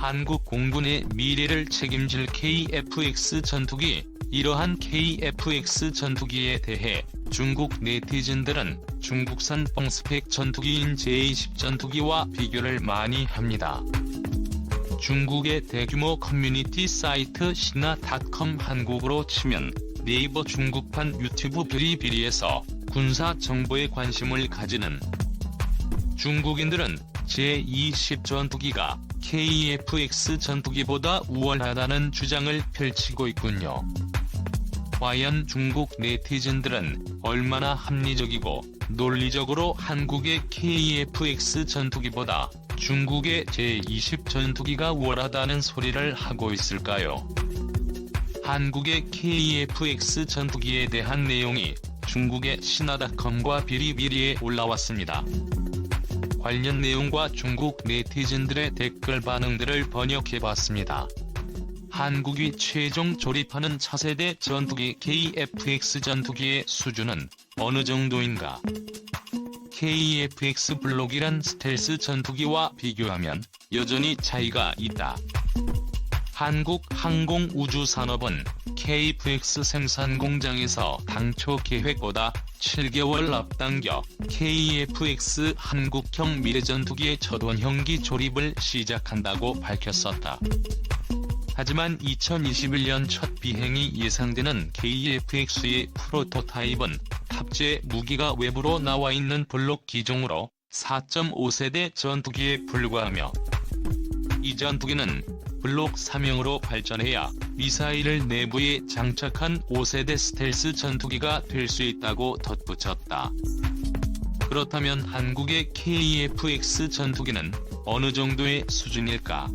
한국 공군의 미래를 책임질 KF-X 전투기. 이러한 KF-X 전투기에 대해 중국 네티즌들은 중국산 뻥스펙 전투기인 J-20 전투기와 비교를 많이 합니다. 중국의 대규모 커뮤니티 사이트 신화.com, 한국으로 치면 네이버 중국판 유튜브 비리비리에서 군사 정보에 관심을 가지는 중국인들은 J-20 전투기가 KF-X 전투기보다 우월하다는 주장을 펼치고 있군요. 과연 중국 네티즌들은 얼마나 합리적이고 논리적으로 한국의 KF-X 전투기보다 중국의 J-20 전투기가 우월하다는 소리를 하고 있을까요? 한국의 KF-X 전투기에 대한 내용이 중국의 신화.com과 비리비리에 올라왔습니다. 관련 내용과 중국 네티즌들의 댓글 반응들을 번역해봤습니다. 한국이 최종 조립하는 차세대 전투기 KF-X 전투기의 수준은 어느 정도인가? KF-X 블록이란 스텔스 전투기와 비교하면 여전히 차이가 있다. 한국항공우주산업은 KF-X 생산 공장에서 당초 계획보다 7개월 앞당겨 KF-X 한국형 미래전투기의 첫 원형기 조립을 시작한다고 밝혔었다. 하지만 2021년 첫 비행이 예상되는 KF-X의 프로토타입은 탑재 무기가 외부로 나와 있는 블록 기종으로 4.5세대 전투기에 불과하며 이 전투기는 블록 3형으로 발전해야 미사일을 내부에 장착한 5세대 스텔스 전투기가 될 수 있다고 덧붙였다. 그렇다면 한국의 KF-X 전투기는 어느 정도의 수준일까?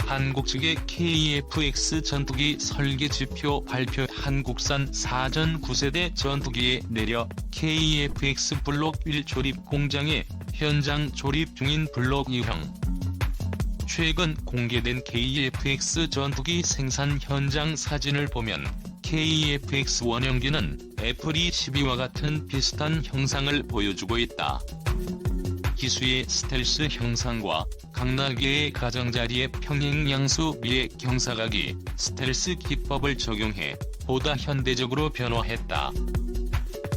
한국 측의 KF-X 전투기 설계지표 발표. 한국산 사전 9세대 전투기에 내려 KF-X 블록 1 조립 공장에 현장 조립 중인 블록 2형. 최근 공개된 KF-X 전투기 생산 현장 사진을 보면 KF-X 원형기는 F-12와 같은 비슷한 형상을 보여주고 있다. 기수의 스텔스 형상과 각나게의 가장자리의 평행양수 미의 경사각이 스텔스 기법을 적용해 보다 현대적으로 변화했다.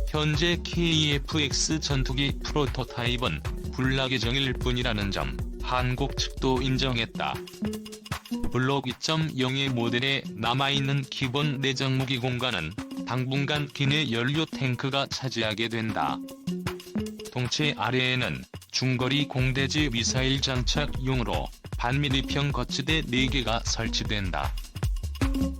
현재 KF-X 전투기 프로토타입은 군락 예정일 뿐이라는 점 한국 측도 인정했다. 블록 2.0의 모델에 남아있는 기본 내장 무기 공간은 당분간 기내 연료 탱크가 차지하게 된다. 동체 아래에는 중거리 공대지 미사일 장착용으로 반미리평 거치대 4개가 설치된다.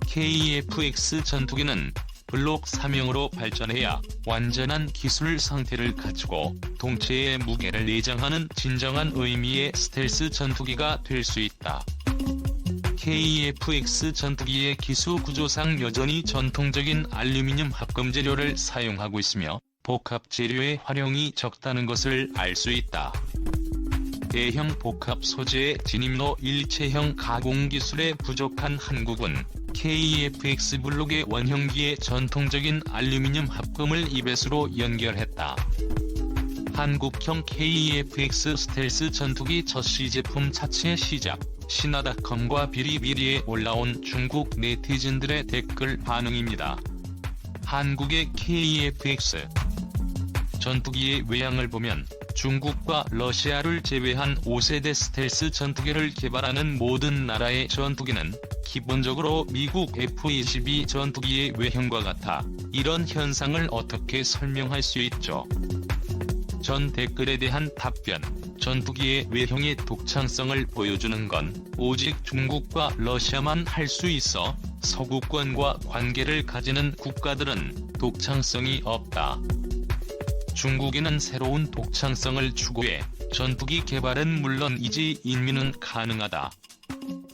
KF-X 전투기는 블록 3형으로 발전해야 완전한 기술 상태를 갖추고 동체에 무게를 내장하는 진정한 의미의 스텔스 전투기가 될 수 있다. KF-X 전투기의 기수 구조상 여전히 전통적인 알루미늄 합금 재료를 사용하고 있으며 복합 재료의 활용이 적다는 것을 알 수 있다. 대형 복합 소재의 진입로 일체형 가공 기술에 부족한 한국은 KF-X 블록의 원형기에 전통적인 알루미늄 합금을 이베스로 연결했다. 한국형 KF-X 스텔스 전투기 첫 시제품 차체 시작. 신화.com과 비리비리에 올라온 중국 네티즌들의 댓글 반응입니다. 한국의 KF-X 전투기의 외양을 보면 중국과 러시아를 제외한 5세대 스텔스 전투기를 개발하는 모든 나라의 전투기는 기본적으로 미국 F-22 전투기의 외형과 같아 이런 현상을 어떻게 설명할 수 있죠? 전 댓글에 대한 답변. 전투기의 외형의 독창성을 보여주는 건 오직 중국과 러시아만 할 수 있어 서구권과 관계를 가지는 국가들은 독창성이 없다. 중국인은 새로운 독창성을 추구해 전투기 개발은 물론이지 인민은 가능하다.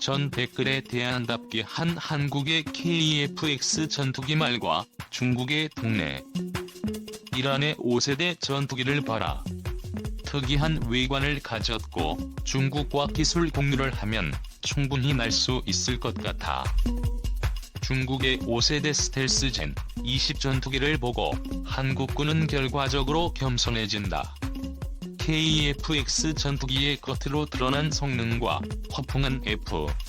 전 댓글에 대안답게 한 한국의 KF-X 전투기 말과 중국의 동네 이란의 5세대 전투기를 봐라. 특이한 외관을 가졌고 중국과 기술 공유를 하면 충분히 날 수 있을 것 같아. 중국의 5세대 스텔스 젠 20 전투기를 보고 한국군은 결과적으로 겸손해진다. KF-X 전투기의 겉으로 드러난 성능과 허풍한 F-16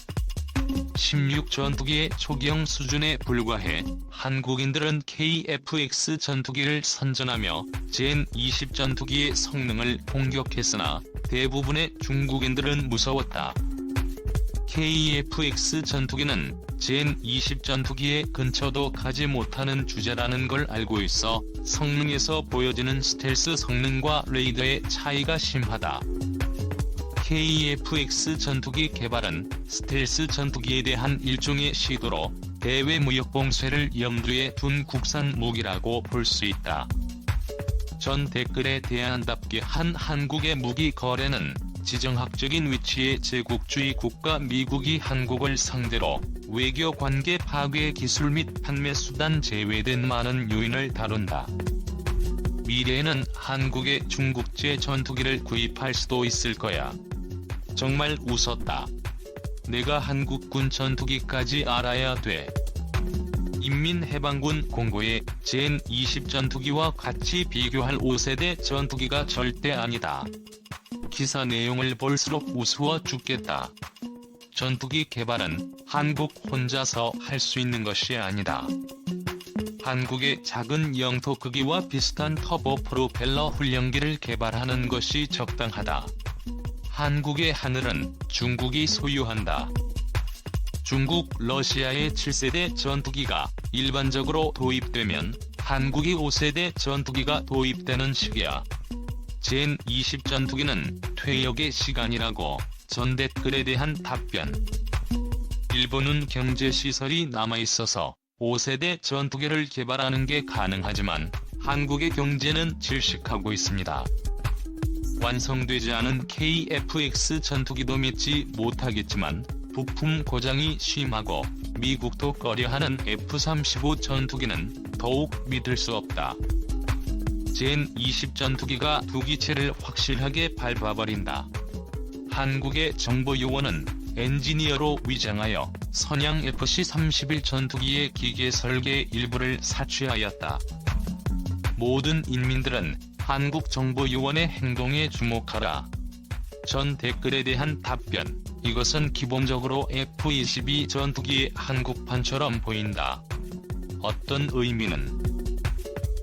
전투기의 초기형 수준에 불과해 한국인들은 KF-X 전투기를 선전하며 젠20 전투기의 성능을 공격했으나 대부분의 중국인들은 무서웠다. KF-X 전투기는 젠20 전투기의 근처도 가지 못하는 주제라는 걸 알고 있어 성능에서 보여지는 스텔스 성능과 레이더의 차이가 심하다. KF-X 전투기 개발은 스텔스 전투기에 대한 일종의 시도로 대외 무역 봉쇄를 염두에 둔 국산 무기라고 볼 수 있다. 전 댓글에 대안답게 한 한국의 무기 거래는 지정학적인 위치의 제국주의 국가 미국이 한국을 상대로 외교관계 파괴 기술 및 판매 수단 제외된 많은 요인을 다룬다. 미래에는 한국의 중국제 전투기를 구입할 수도 있을 거야. 정말 웃었다. 내가 한국군 전투기까지 알아야 돼. 인민해방군 공고의 젠20 전투기와 같이 비교할 5세대 전투기가 절대 아니다. 기사 내용을 볼수록 우스워 죽겠다. 전투기 개발은 한국 혼자서 할 수 있는 것이 아니다. 한국의 작은 영토 크기와 비슷한 터보 프로펠러 훈련기를 개발하는 것이 적당하다. 한국의 하늘은 중국이 소유한다. 중국, 러시아의 7세대 전투기가 일반적으로 도입되면 한국이 5세대 전투기가 도입되는 시기야. 젠20 전투기는 퇴역의 시간이라고. 전 댓글에 대한 답변. 일본은 경제시설이 남아있어서 5세대 전투기를 개발하는 게 가능하지만 한국의 경제는 질식하고 있습니다. 완성되지 않은 KF-X 전투기도 믿지 못하겠지만 부품 고장이 심하고 미국도 꺼려하는 F-35 전투기는 더욱 믿을 수 없다. 젠20 전투기가 두 기체를 확실하게 밟아버린다. 한국의 정보요원은 엔지니어로 위장하여 선양 FC-31 전투기의 기계 설계 일부를 사취하였다. 모든 인민들은 한국 정보요원의 행동에 주목하라. 전 댓글에 대한 답변. 이것은 기본적으로 F-22 전투기의 한국판처럼 보인다. 어떤 의미는?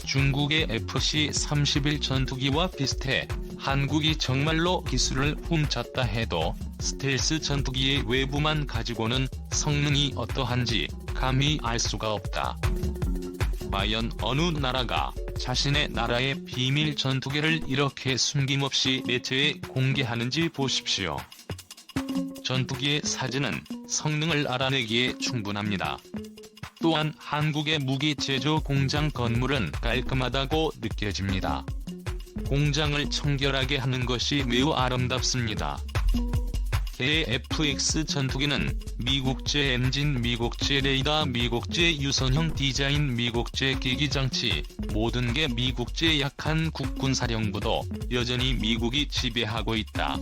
중국의 FC-31 전투기와 비슷해. 한국이 정말로 기술을 훔쳤다 해도 스텔스 전투기의 외부만 가지고는 성능이 어떠한지 감히 알 수가 없다. 과연 어느 나라가 자신의 나라의 비밀 전투기를 이렇게 숨김없이 매체에 공개하는지 보십시오. 전투기의 사진은 성능을 알아내기에 충분합니다. 또한 한국의 무기 제조 공장 건물은 깔끔하다고 느껴집니다. 공장을 청결하게 하는 것이 매우 아름답습니다. KF-X 전투기는 미국제 엔진, 미국제 레이더, 미국제 유선형 디자인, 미국제 기기장치, 모든 게 미국제. 약한 국군사령부도 여전히 미국이 지배하고 있다.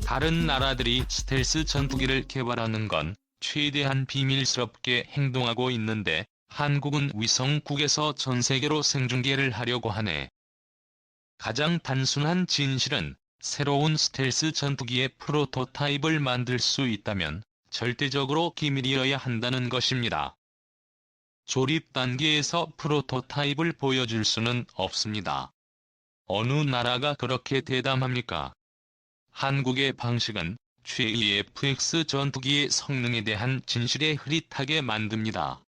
다른 나라들이 스텔스 전투기를 개발하는 건 최대한 비밀스럽게 행동하고 있는데 한국은 위성국에서 전세계로 생중계를 하려고 하네. 가장 단순한 진실은 새로운 스텔스 전투기의 프로토타입을 만들 수 있다면 절대적으로 기밀이어야 한다는 것입니다. 조립 단계에서 프로토타입을 보여줄 수는 없습니다. 어느 나라가 그렇게 대담합니까? 한국의 방식은 최의 F-X 전투기의 성능에 대한 진실에 흐릿하게 만듭니다.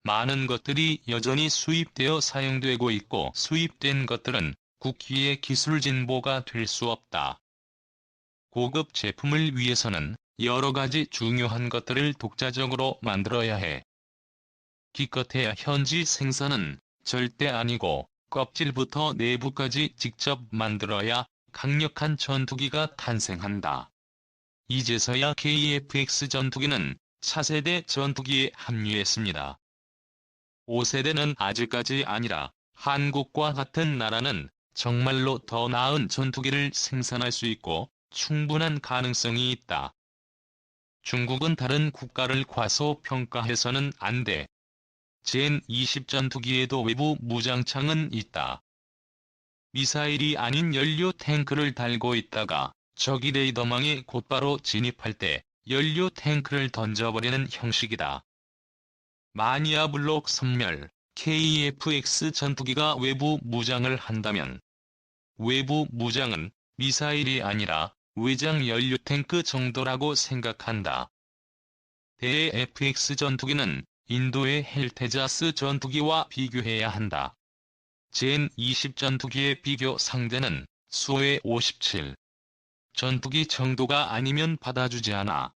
많은 것들이 여전히 수입되어 사용되고 있고 수입된 것들은 국기의 기술 진보가 될 수 없다. 고급 제품을 위해서는 여러 가지 중요한 것들을 독자적으로 만들어야 해. 기껏해야 현지 생산은 절대 아니고 껍질부터 내부까지 직접 만들어야 강력한 전투기가 탄생한다. 이제서야 KF-X 전투기는 차세대 전투기에 합류했습니다. 5세대는 아직까지 아니라 한국과 같은 나라는 정말로 더 나은 전투기를 생산할 수 있고 충분한 가능성이 있다. 중국은 다른 국가를 과소평가해서는 안 돼. 젠20 전투기에도 외부 무장창은 있다. 미사일이 아닌 연료 탱크를 달고 있다가 적이 레이더망에 곧바로 진입할 때 연료 탱크를 던져버리는 형식이다. 마니아 블록 선멸, KF-X 전투기가 외부 무장을 한다면 외부 무장은 미사일이 아니라 외장 연료 탱크 정도라고 생각한다. 대 FX 전투기는 인도의 헬테자스 전투기와 비교해야 한다. 젠 20 전투기의 비교 상대는 수호의 57 전투기 정도가 아니면 받아주지 않아.